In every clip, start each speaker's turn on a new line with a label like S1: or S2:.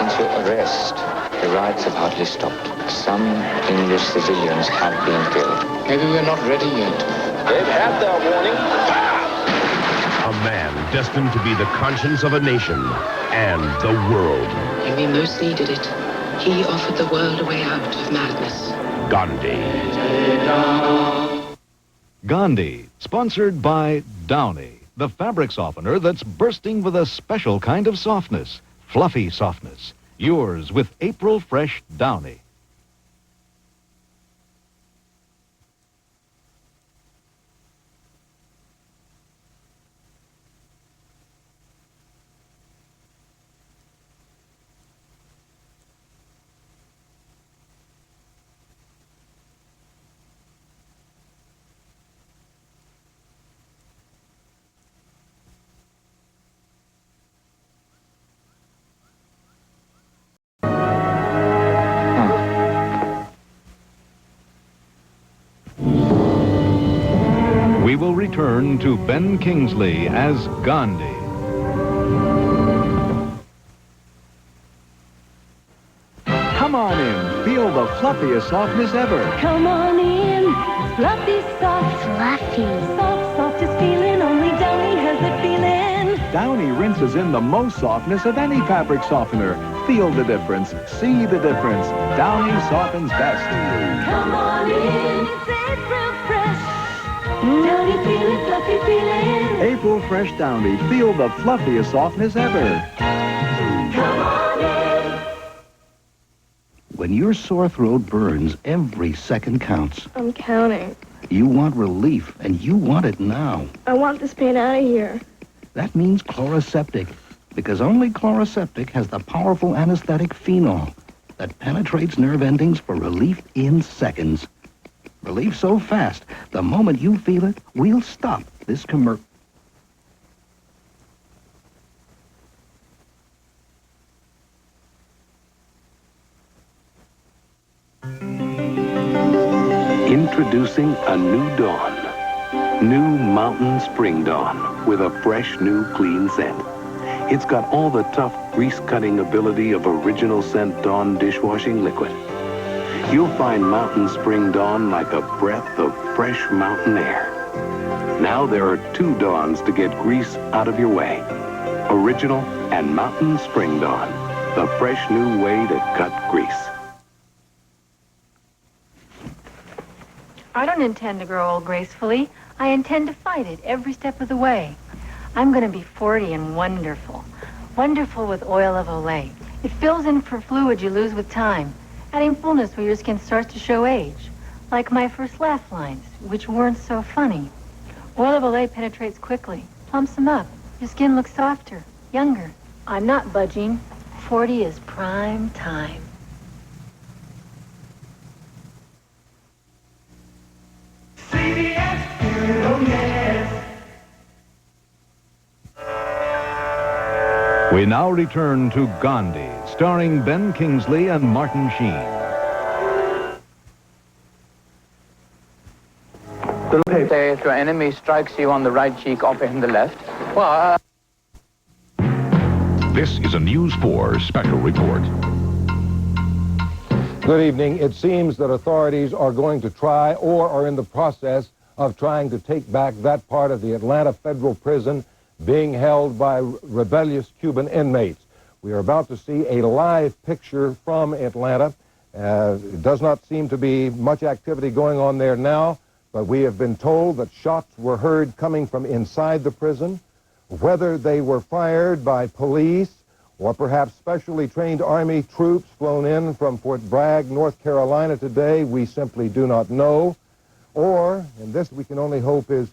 S1: Since your arrest, the riots have hardly stopped. Some English civilians have been killed. Maybe we're not ready yet.
S2: They've had their warning.
S3: A man destined to be the conscience of a nation and the world.
S4: When we most needed it, he offered the world a way out of madness.
S3: Ghandi.
S5: Ghandi, sponsored by Downy, the fabric softener that's bursting with a special kind of softness, fluffy softness. Yours with April Fresh Downy. We will return to Ben Kingsley as Ghandi.
S6: Come on in. Feel the fluffiest softness ever.
S7: Come on in. Fluffy soft.
S8: Fluffy.
S7: Soft, softest feeling. Only Downy has the feeling.
S6: Downy rinses in the most softness of any fabric softener. Feel the difference. See the difference. Downy softens best.
S7: Come on in. It's April Fresh. Downy feeling, fluffy feeling.
S6: April Fresh Downy. Feel the fluffiest softness ever.
S7: Come on in.
S9: When your sore throat burns, every second counts.
S8: I'm counting.
S9: You want relief, and you want it now.
S8: I want this pain out of here.
S9: That means Chloraseptic, because only Chloraseptic has the powerful anesthetic phenol that penetrates nerve endings for relief in seconds. Relief so fast, the moment you feel it, we'll stop this commercial.
S10: Introducing a new dawn. New Mountain Spring Dawn with a fresh, new, clean scent. It's got all the tough, grease-cutting ability of original scent Dawn dishwashing liquid. You'll find Mountain Spring Dawn like a breath of fresh mountain air. Now there are two Dawns to get grease out of your way. Original and Mountain Spring Dawn, the fresh new way to cut grease.
S11: I don't intend to grow old gracefully. I intend to fight it every step of the way. I'm going to be 40 and wonderful. Wonderful with oil of Olay. It fills in for fluid you lose with time, adding fullness where your skin starts to show age. Like my first laugh lines, which weren't so funny. Oil of Olay penetrates quickly, plumps them up. Your skin looks softer, younger. I'm not budging. 40 is prime time.
S5: We now return to Ghandi, starring Ben Kingsley and Martin Sheen.
S1: Say if your enemy strikes you on the right cheek, offer him the left. Well,
S3: This is a News 4 special report.
S12: Good evening. It seems that authorities are going to try or are in the process of trying to take back that part of the Atlanta federal prison being held by rebellious Cuban inmates. We are about to see a live picture from Atlanta. It does not seem to be much activity going on there now, but we have been told that shots were heard coming from inside the prison. Whether they were fired by police or perhaps specially trained Army troops flown in from Fort Bragg, North Carolina today, we simply do not know. Or, and this we can only hope is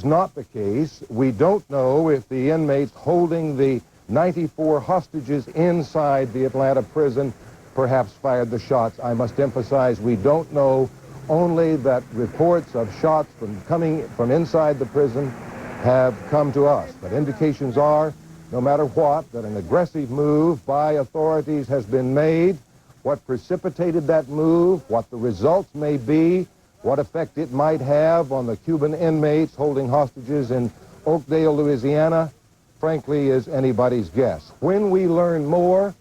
S12: not the case, we don't know if the inmates holding the 94 hostages inside the Atlanta prison perhaps fired the shots. I must emphasize we don't know, only that reports of shots coming from inside the prison have come to us. But indications are, no matter what, that an aggressive move by authorities has been made. What precipitated that move, what the results may be, what effect it might have on the Cuban inmates holding hostages in Oakdale, Louisiana, frankly, is anybody's guess. When we learn more,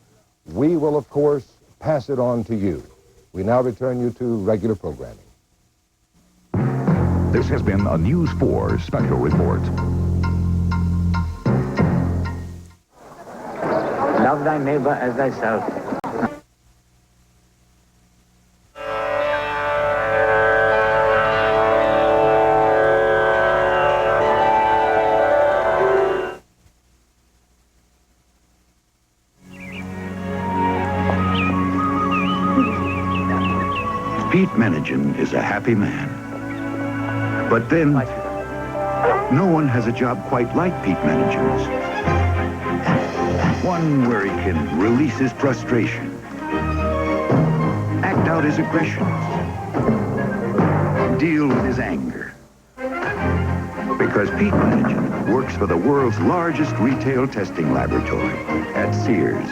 S12: we will, of course, pass it on to you. We now return you to regular programming.
S13: This has been a News 4 special report.
S1: Love thy neighbor as thyself.
S14: Pete Menagen is a happy man. But then, no one has a job quite like Pete Menagen's. One where he can release his frustration, act out his aggressions, deal with his anger. Because Pete Menagen works for the world's largest retail testing laboratory at Sears,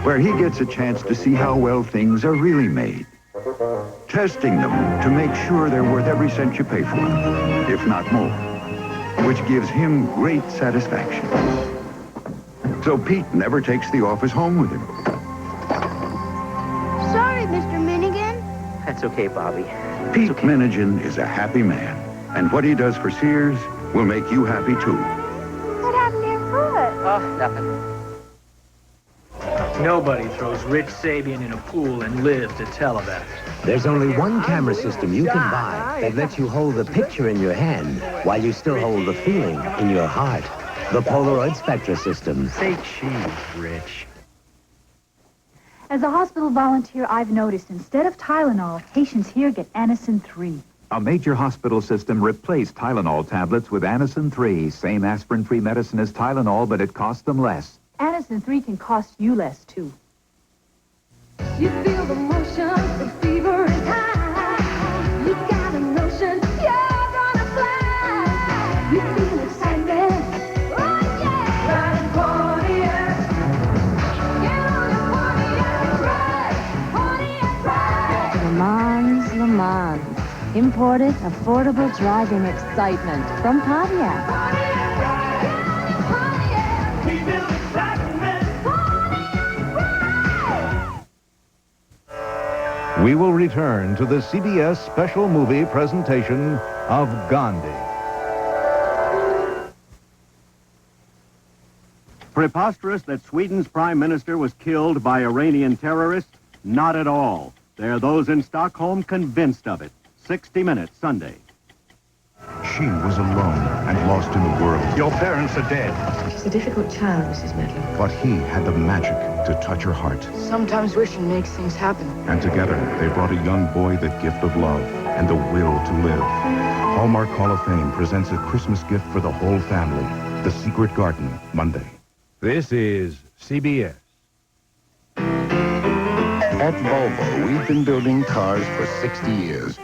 S14: where he gets a chance to see how well things are really made. Testing them to make sure they're worth every cent you pay for them, if not more, which gives him great satisfaction. So Pete never takes the office home with him.
S7: Sorry, Mr. Minigan.
S1: That's okay, Bobby.
S14: Pete Menagen is a happy man, and what he does for Sears will make you happy too.
S7: What happened to your foot?
S1: Oh, nothing.
S15: Nobody throws Rich Sabian in a pool and lives to tell about it.
S16: There's only one camera system you can buy that lets you hold the picture in your hand while you still hold the feeling in your heart. The Polaroid Spectra system.
S15: Say cheese, Rich.
S17: As a hospital volunteer, I've noticed instead of Tylenol, patients here get Anacin 3.
S18: A major hospital system replaced Tylenol tablets with Anacin 3. Same aspirin-free medicine as Tylenol, but it costs them less.
S17: Anacin 3 can cost you less, too.
S7: You feel the motion, the fever is high. You got a notion, you're gonna fly. You feel excitement, oh yeah. Riding Pontiac, get on your Pontiac ride, Pontiac ride.
S19: Le Mans. Imported, affordable driving excitement from Pontiac.
S5: We will return to the CBS special movie presentation of Ghandi.
S20: Preposterous that Sweden's prime minister was killed by Iranian terrorists? Not at all. There are those in Stockholm convinced of it. 60 Minutes, Sunday.
S13: She was alone and lost in the world.
S21: Your parents are dead.
S4: She's a difficult child, Mrs. Medley.
S13: But he had the magic to touch her heart.
S4: Sometimes wishing makes things happen.
S13: And together, they brought a young boy the gift of love and the will to live. Hallmark Hall of Fame presents a Christmas gift for the whole family. The Secret Garden, Monday.
S12: This is CBS.
S9: At Volvo, we've been building cars for 60 years.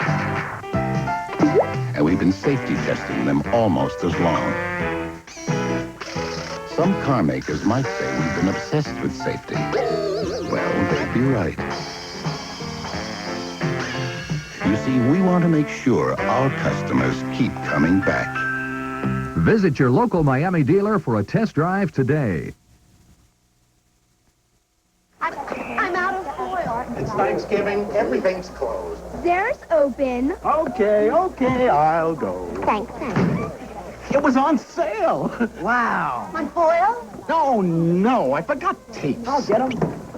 S9: And we've been safety testing them almost as long. Some car makers might say we've been obsessed with safety. Well, they'd be right. You see, we want to make sure our customers keep coming back.
S22: Visit your local Miami dealer for a test drive today.
S7: I'm out of foil.
S21: It's Thanksgiving. Everything's closed.
S7: There's open.
S21: Okay, I'll go.
S7: Thanks.
S21: It was on sale. Wow.
S7: My foil?
S21: No, I forgot tapes. I'll get them.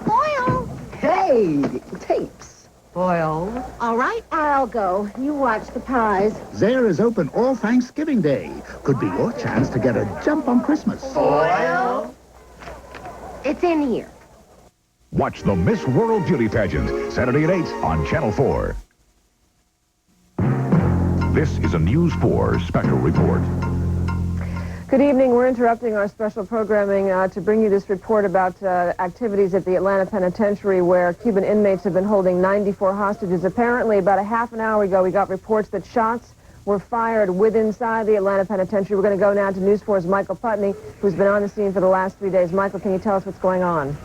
S7: Foil?
S21: Hey, tapes.
S7: Foil. All right, I'll go. You watch the pies.
S21: Zare is open all Thanksgiving Day. Could be your chance to get a jump on Christmas.
S7: Foil? It's in here.
S13: Watch the Miss World Beauty Pageant, Saturday at 8 on Channel 4. This is a News 4 special report.
S23: Good evening. We're interrupting our special programming to bring you this report about activities at the Atlanta Penitentiary where Cuban inmates have been holding 94 hostages. Apparently, about a half an hour ago, we got reports that shots were fired inside the Atlanta Penitentiary. We're going to go now to News 4's Michael Putney, who's been on the scene for the last 3 days. Michael, can you tell us what's going on?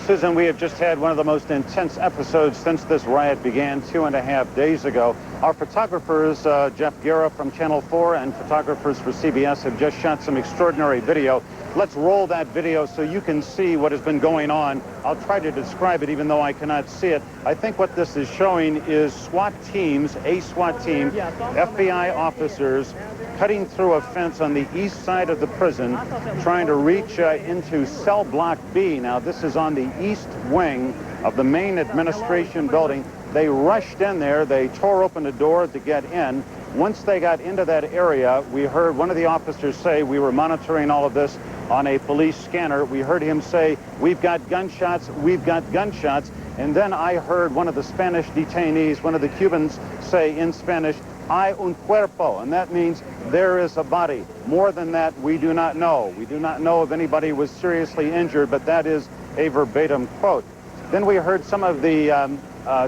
S2: Susan, we have just had one of the most intense episodes since this riot began 2.5 days ago. Our photographers, Jeff Guerra from Channel 4 and photographers for CBS have just shot some extraordinary video. Let's roll that video so you can see what has been going on. I'll try to describe it even though I cannot see it. I think what this is showing is SWAT teams, a SWAT team, FBI officers cutting through a fence on the east side of the prison, trying to reach into cell block B. Now, this is on the east wing of the main administration building. They rushed in there. They tore open the door to get in. Once they got into that area, we heard one of the officers say, we were monitoring all of this on a police scanner. We heard him say, we've got gunshots, we've got gunshots. And then I heard one of the Spanish detainees, one of the Cubans, say in Spanish, hay un cuerpo, and that means there is a body. More than that, we do not know. We do not know if anybody was seriously injured, but that is a verbatim quote. Then we heard some of the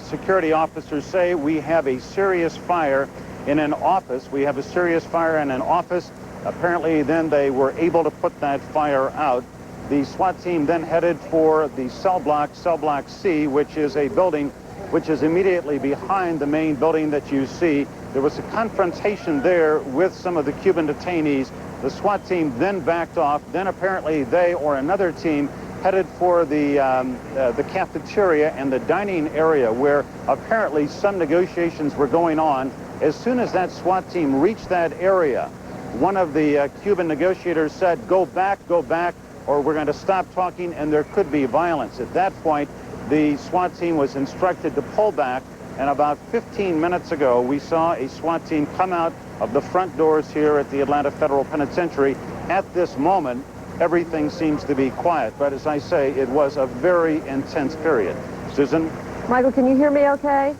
S2: security officers say, we have a serious fire in an office. We have a serious fire in an office. Apparently, then they were able to put that fire out. The SWAT team then headed for the cell block C, which is a building which is immediately behind the main building that you see. There was a confrontation there with some of the Cuban detainees. The SWAT team then backed off. Then apparently they or another team headed for the cafeteria and the dining area where apparently some negotiations were going on. As soon as that SWAT team reached that area, one of the Cuban negotiators said, go back, or we're going to stop talking and there could be violence. At that point, the SWAT team was instructed to pull back, and about 15 minutes ago, we saw a SWAT team come out of the front doors here at the Atlanta Federal Penitentiary. At this moment, everything seems to be quiet, but as I say, it was a very intense period. Susan?
S23: Michael, can you hear me okay?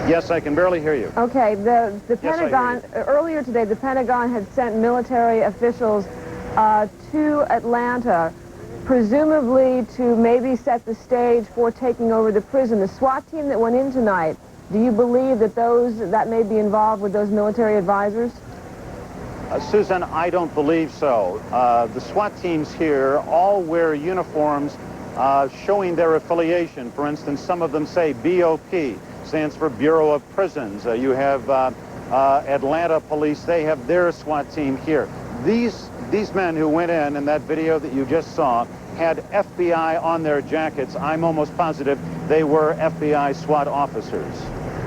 S2: Yes, I can barely hear you.
S23: Okay, the
S2: Yes,
S23: Pentagon, earlier today, the Pentagon had sent military officials to Atlanta, presumably to maybe set the stage for taking over the prison. The SWAT team that went in tonight, do you believe that that may be involved with those military advisors?
S2: Susan, I don't believe so. The SWAT teams here all wear uniforms showing their affiliation. For instance, some of them say BOP, stands for Bureau of Prisons. You have Atlanta Police, they have their SWAT team here. These men who went in that video that you just saw had FBI on their jackets. I'm almost positive they were FBI SWAT officers.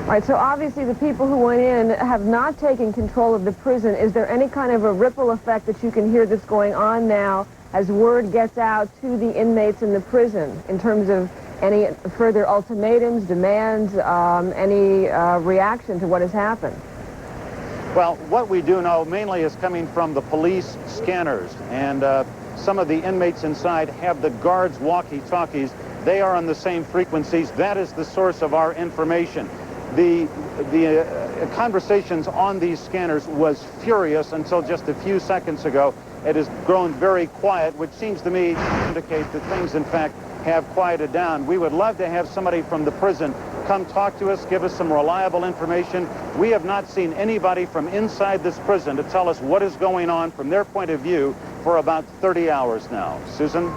S23: All right, so obviously the people who went in have not taken control of the prison. Is there any kind of a ripple effect that you can hear that's going on now as word gets out to the inmates in the prison in terms of any further ultimatums, demands, any reaction to what has happened?
S2: Well, what we do know mainly is coming from the police scanners, and some of the inmates inside have the guards' walkie-talkies. They are on the same frequencies. That is the source of our information. The conversations on these scanners was furious until just a few seconds ago. It has grown very quiet, which seems to me to indicate that things, in fact, have quieted down. We would love to have somebody from the prison come talk to us, give us some reliable information. We have not seen anybody from inside this prison to tell us what is going on from their point of view for about 30 hours now. Susan?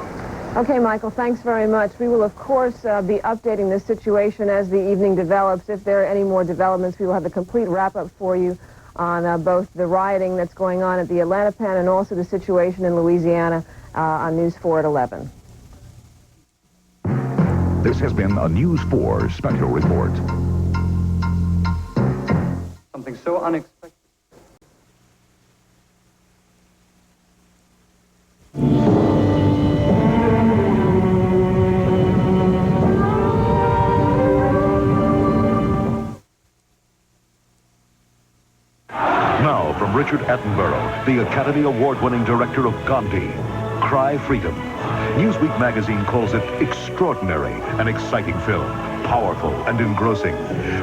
S23: Okay, Michael, thanks very much. We will, of course, be updating this situation as the evening develops. If there are any more developments, we will have a complete wrap-up for you on both the rioting that's going on at the Atlanta Pen and also the situation in Louisiana on News 4 at 11.
S22: This has been a News 4 special report.
S6: Something so unexpected.
S3: Now, from Richard Attenborough, the Academy Award-winning director of Ghandi, Cry Freedom. Newsweek magazine calls it extraordinary, an exciting film, powerful and engrossing.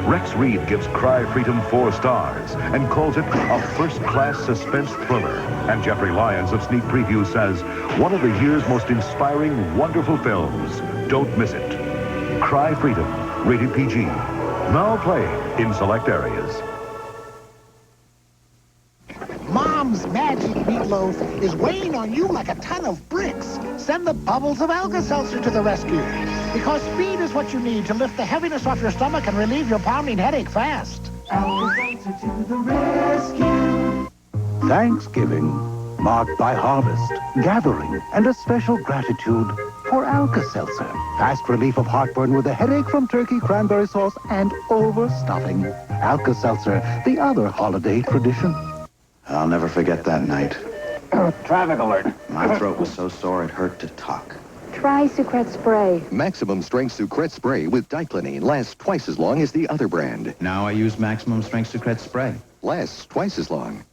S3: Rex Reed gives Cry Freedom 4 stars and calls it a first-class suspense thriller. And Jeffrey Lyons of Sneak Preview says, one of the year's most inspiring, wonderful films. Don't miss it. Cry Freedom, rated PG. Now playing in select areas.
S21: Mom's magic meatloaf is weighing on you like a ton of bricks. Send the bubbles of Alka-Seltzer to the rescue. Because speed is what you need to lift the heaviness off your stomach and relieve your pounding headache fast.
S7: Alka-Seltzer to the rescue.
S21: Thanksgiving, marked by harvest, gathering, and a special gratitude for Alka-Seltzer. Fast relief of heartburn with a headache from turkey, cranberry sauce, and overstuffing. Alka-Seltzer, the other holiday tradition.
S8: I'll never forget that night.
S21: Traffic alert.
S8: My throat was so sore it hurt to talk.
S19: Try Sucrete Spray.
S10: Maximum Strength Sucrete Spray with diclonine lasts twice as long as the other brand.
S8: Now I use Maximum Strength Sucrete Spray.
S10: Lasts twice as long.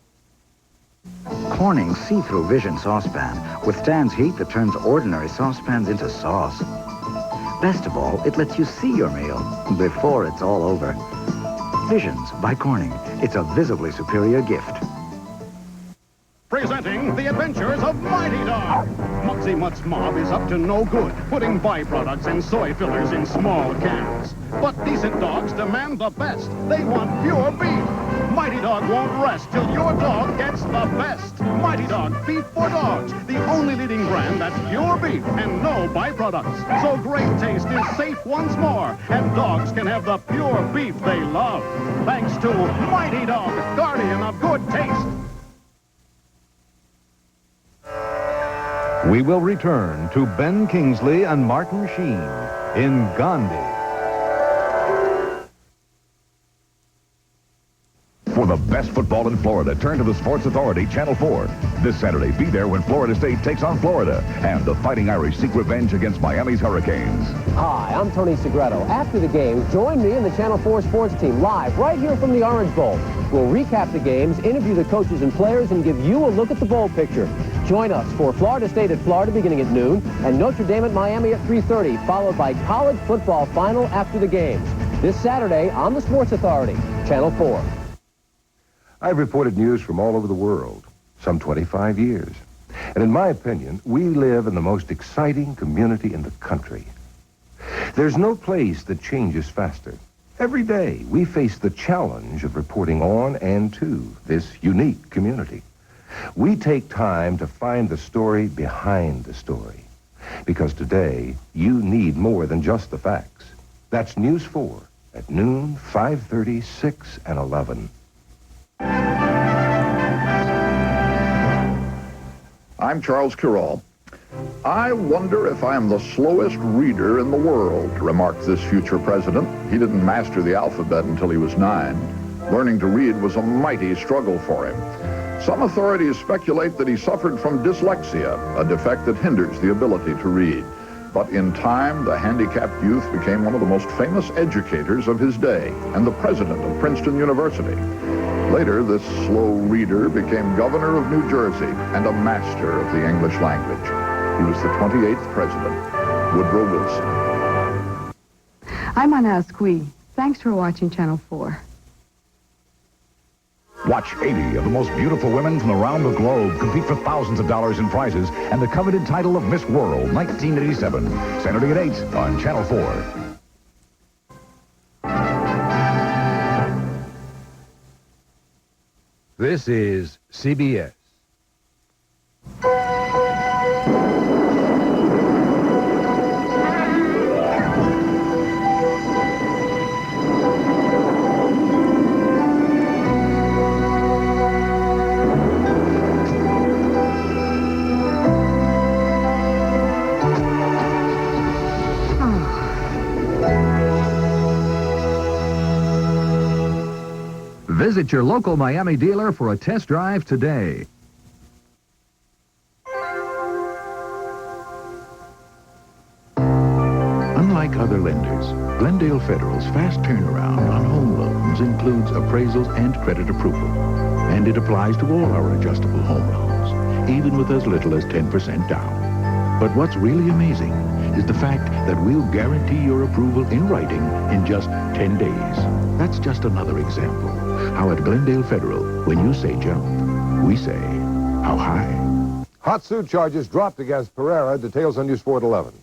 S11: Corning's see-through Vision saucepan withstands heat that turns ordinary saucepans into sauce. Best of all, it lets you see your meal before it's all over. Visions by Corning. It's a visibly superior gift.
S2: Presenting the adventures of Mighty Dog. Muggsy Mutt's mob is up to no good, putting byproducts and soy fillers in small cans. But decent dogs demand the best. They want pure beef. Mighty Dog won't rest till your dog gets the best. Mighty Dog, beef for dogs. The only leading brand that's pure beef and no byproducts. So great taste is safe once more, and dogs can have the pure beef they love. Thanks to Mighty Dog, guardian of good taste.
S5: We will return to Ben Kingsley and Martin Sheen in Ghandi.
S3: For the best football in Florida, turn to the Sports Authority, Channel 4. This Saturday, be there when Florida State takes on Florida, and the Fighting Irish seek revenge against Miami's Hurricanes.
S24: Hi, I'm Tony Segreto. After the game, join me and the Channel 4 sports team live right here from the Orange Bowl. We'll recap the games, interview the coaches and players, and give you a look at the bowl picture. Join us for Florida State at Florida beginning at noon, and Notre Dame at Miami at 3:30, followed by college football final after the games. This Saturday on the Sports Authority, Channel 4.
S12: I've reported news from all over the world, some 25 years. And in my opinion, we live in the most exciting community in the country. There's no place that changes faster. Every day, we face the challenge of reporting on and to this unique community. We take time to find the story behind the story. Because today, you need more than just the facts. That's News 4 at noon, 5:30, 6, and 11.
S25: I'm Charles Kirall. I wonder if I am the slowest reader in the world, remarked this future president. He didn't master the alphabet until he was 9. Learning to read was a mighty struggle for him. Some authorities speculate that he suffered from dyslexia, a defect that hinders the ability to read. But in time, the handicapped youth became one of the most famous educators of his day and the president of Princeton University. Later, this slow reader became governor of New Jersey and a master of the English language. He was the 28th president, Woodrow Wilson.
S26: I'm Anna Asqui. Thanks for watching Channel 4.
S3: Watch 80 of the most beautiful women from around the globe compete for thousands of dollars in prizes and the coveted title of Miss World 1987. Saturday at 8 on Channel 4.
S22: This is CBS. Visit your local Miami dealer for a test drive today.
S13: Unlike other lenders, Glendale Federal's fast turnaround on home loans includes appraisals and credit approval. And it applies to all our adjustable home loans, even with as little as 10% down. But what's really amazing is the fact that we'll guarantee your approval in writing in just 10 days. That's just another example how at Glendale Federal, when you say jump, we say how high.
S12: Hot suit charges dropped against Pereira. Details on News 4 at 11.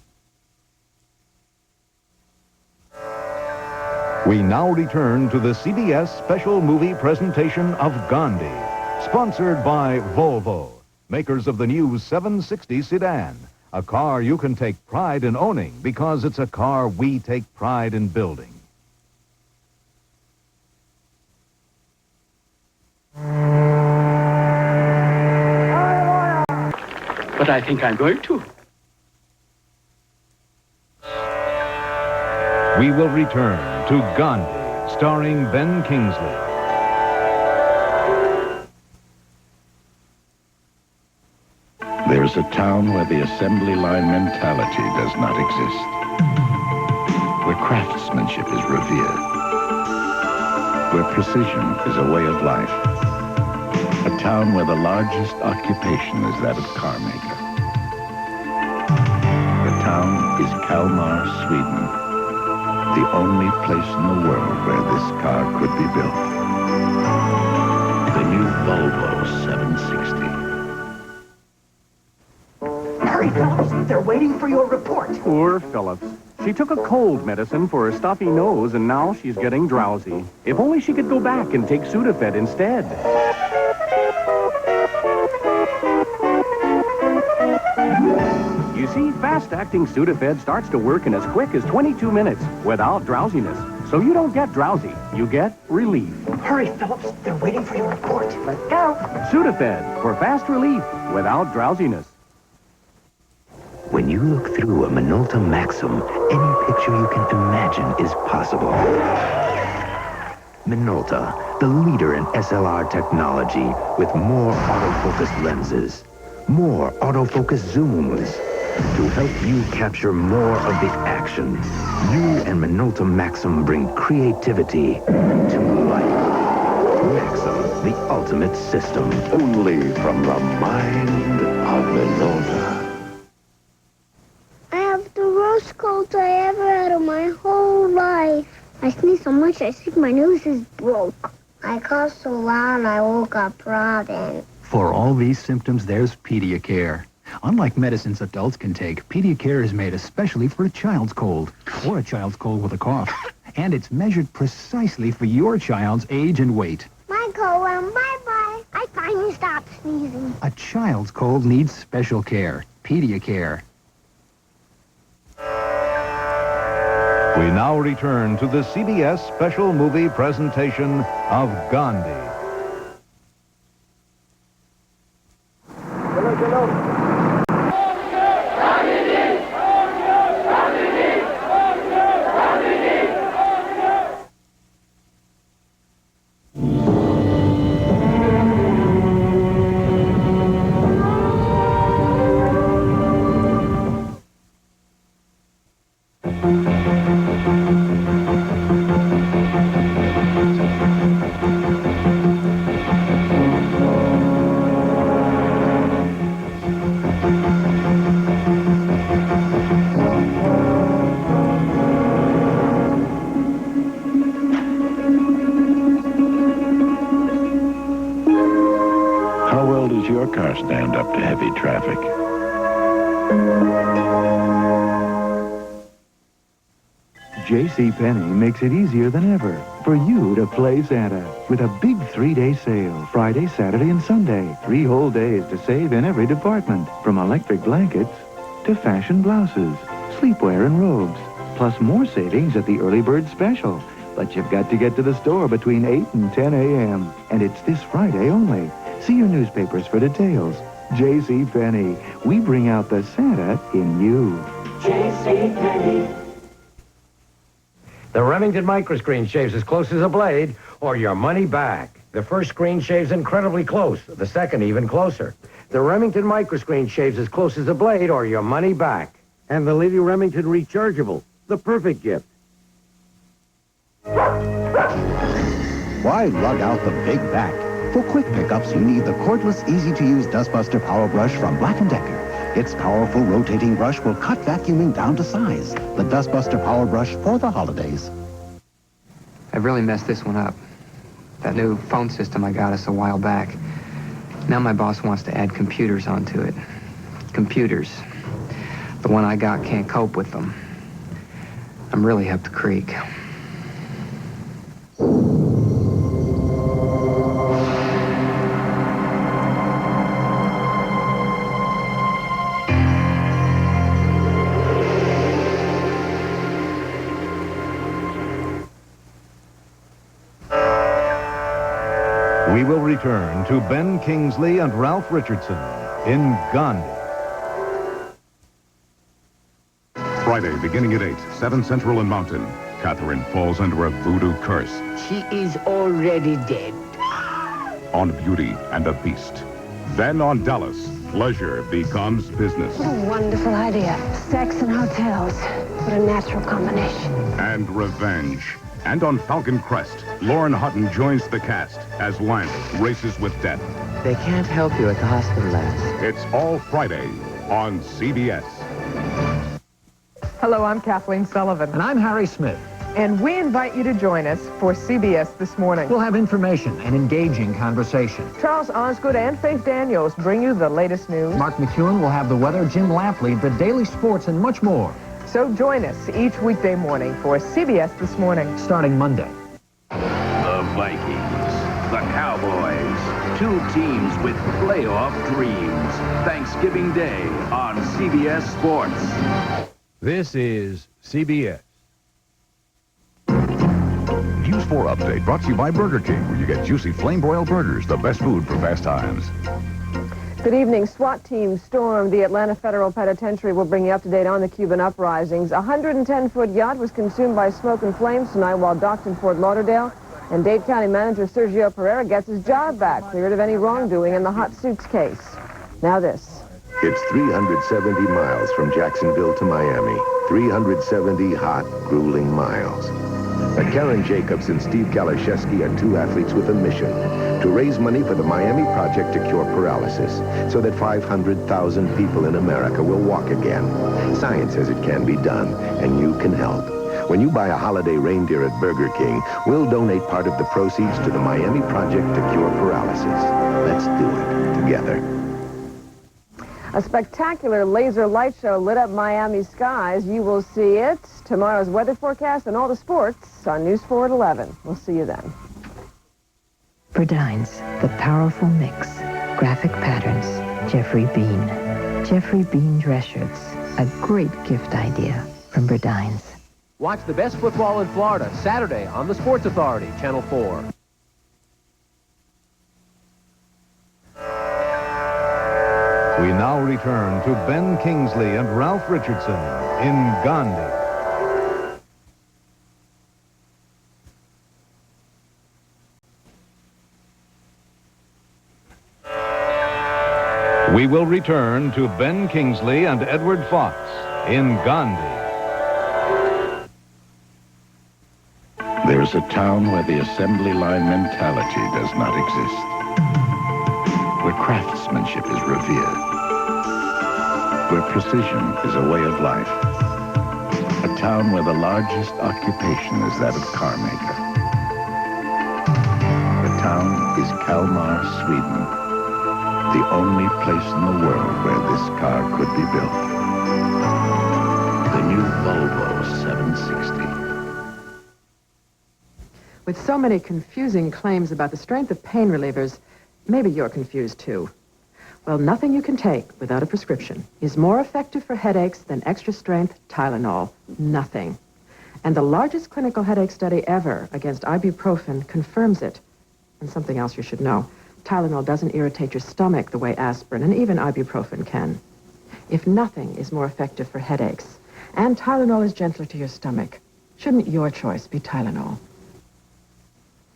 S5: We now return to the CBS special movie presentation of Ghandi, sponsored by Volvo, makers of the new 760 sedan, A car you can take pride in owning because it's a car we take pride in building.
S1: But I think I'm going to.
S5: We will return to Ghandi, starring Ben Kingsley.
S14: There's a town where the assembly line mentality does not exist, where craftsmanship is revered, where precision is a way of life. A town where the largest occupation is that of car maker. The town is Kalmar, Sweden, the only place in the world where this car could be built. The new Volvo 760.
S15: Hurry, Phillips, they're waiting for your report.
S20: Poor Phillips. She took a cold medicine for a stuffy nose, and now she's getting drowsy. If only she could go back and take Sudafed instead. You see, fast-acting Sudafed starts to work in as quick as 22 minutes without drowsiness. So you don't get drowsy. You get relief.
S15: Hurry, Phillips, they're waiting for your report. Let's go.
S20: Sudafed for fast relief without drowsiness.
S16: When you look through a Minolta Maxim, any picture you can imagine is possible. Minolta, the leader in SLR technology, with more autofocus lenses, more autofocus zooms, to help you capture more of the action. You and Minolta Maxim bring creativity to life. Maxim, the ultimate system.
S10: Only from the mind of Minolta.
S17: I have the worst cold I ever had in my whole life. I sneeze so much I think my nose is broke. I coughed so loud I woke up Robin.
S18: For all these symptoms, there's Pediacare. Unlike medicines adults can take, Pediacare is made especially for a child's cold, or a child's cold with a cough. And it's measured precisely for your child's age and weight.
S17: My cold went bye-bye. I finally stopped sneezing.
S18: A child's cold needs special care. Pediacare.
S5: We now return to the CBS special movie presentation of Ghandi.
S14: How well does your car stand up to heavy traffic?
S27: JCPenney makes it easier than ever for you to play Santa with a big 3-day sale, Friday, Saturday, and Sunday. 3 whole days to save in every department, from electric blankets to fashion blouses, sleepwear, and robes. Plus more savings at the Early Bird Special. But you've got to get to the store between 8 and 10 a.m. And it's this Friday only. See your newspapers for details. JCPenney. We bring out the Santa in you.
S28: JCPenney.
S29: The Remington microscreen shaves as close as a blade, or your money back. The first screen shaves incredibly close, the second even closer. The Remington microscreen shaves as close as a blade, or your money back.
S20: And the Lady Remington rechargeable, the perfect gift.
S21: Why lug out the big back? For quick pickups, you need the cordless, easy-to-use Dustbuster Power Brush from Black & Decker. Its powerful rotating brush will cut vacuuming down to size. The Dustbuster Power Brush for the holidays.
S30: I've really messed this one up. That new phone system I got us a while back. Now my boss wants to add computers onto it. Computers. The one I got can't cope with them. I'm really up the creek.
S5: We will return to Ben Kingsley and Ralph Richardson in Ghandi.
S2: Friday, beginning at 8, 7 Central and Mountain. Catherine falls under a voodoo curse.
S4: She is already dead.
S2: On Beauty and the Beast. Then on Dallas, pleasure becomes business.
S6: What a wonderful idea. Sex and hotels. What a natural combination.
S2: And revenge. And on Falcon Crest, Lauren Hutton joins the cast as Lance races with death.
S7: They can't help you at the hospital, Lance.
S2: It's all Friday on CBS.
S8: Hello, I'm Kathleen Sullivan.
S18: And I'm Harry Smith.
S8: And we invite you to join us for CBS This Morning.
S18: We'll have information and engaging conversation.
S8: Charles Osgood and Faith Daniels bring you the latest news.
S18: Mark McEwen will have the weather, Jim Lampley, the daily sports, and much more.
S8: So join us each weekday morning for CBS This Morning.
S18: Starting Monday.
S9: The Vikings, the Cowboys, two teams with playoff dreams. Thanksgiving Day on CBS Sports.
S22: This is CBS.
S3: News 4 Update brought to you by Burger King, where you get juicy flame-broiled burgers, the best food for fast times.
S8: Good evening. SWAT teams stormed the Atlanta Federal Penitentiary. We'll bring you up to date on the Cuban uprisings. A 110-foot yacht was consumed by smoke and flames tonight while docked in Fort Lauderdale. And Dade County Manager Sergio Pereira gets his job back, cleared of any wrongdoing in the hot suits case. Now this.
S16: It's 370 miles from Jacksonville to Miami. 370 hot, grueling miles. But Karen Jacobs and Steve Kalaszewski are two athletes with a mission to raise money for the Miami Project to Cure Paralysis so that 500,000 people in America will walk again. Science says it can be done, and you can help. When you buy a holiday reindeer at Burger King, we'll donate part of the proceeds to the Miami Project to Cure Paralysis. Let's do it together.
S8: A spectacular laser light show lit up Miami's skies. You will see it. Tomorrow's weather forecast and all the sports on News 4 at 11. We'll see you then.
S11: Burdines, the powerful mix. Graphic patterns. Jeffrey Bean. Jeffrey Bean dress shirts. A great gift idea from Burdines.
S19: Watch the best football in Florida Saturday on the Sports Authority, Channel 4.
S5: We now return to Ben Kingsley and Ralph Richardson in Ghandi. We will return to Ben Kingsley and Edward Fox in Ghandi.
S14: There's a town where the assembly line mentality does not exist, where craftsmanship is revered, where precision is a way of life. A town where the largest occupation is that of car maker. The town is Kalmar, Sweden, the only place in the world where this car could be built. The new Volvo 760.
S8: With so many confusing claims about the strength of pain relievers, maybe you're confused too. Well, nothing you can take without a prescription is more effective for headaches than extra-strength Tylenol. Nothing. And the largest clinical headache study ever against ibuprofen confirms it. And something else you should know. Tylenol doesn't irritate your stomach the way aspirin and even ibuprofen can. If nothing is more effective for headaches, and Tylenol is gentler to your stomach, shouldn't your choice be Tylenol?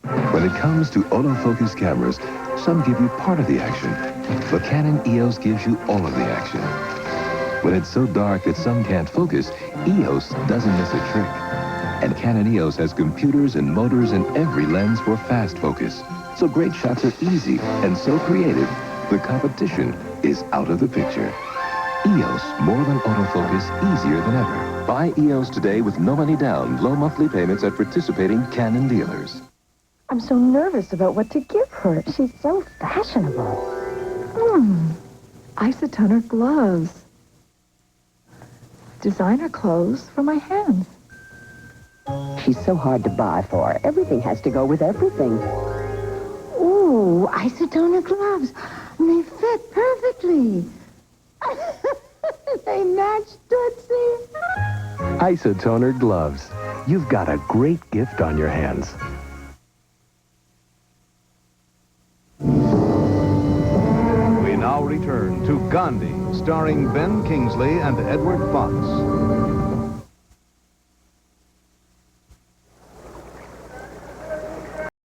S23: When it comes to autofocus cameras, some give you part of the action, but Canon EOS gives you all of the action. When it's so dark that some can't focus, EOS doesn't miss a trick. And Canon EOS has computers and motors in every lens for fast focus. So great shots are easy and so creative, the competition is out of the picture. EOS, more than autofocus, easier than ever. Buy EOS today with no money down, low monthly payments at participating Canon dealers.
S24: I'm so nervous about what to give her. She's so fashionable. Isotoner gloves. Designer clothes for my hands.
S31: She's so hard to buy for. Everything has to go with everything.
S24: Ooh, isotoner gloves. They fit perfectly. They match Tootsie.
S22: Isotoner gloves. You've got a great gift on your hands.
S5: Ghandi, starring Ben Kingsley and Edward Fox.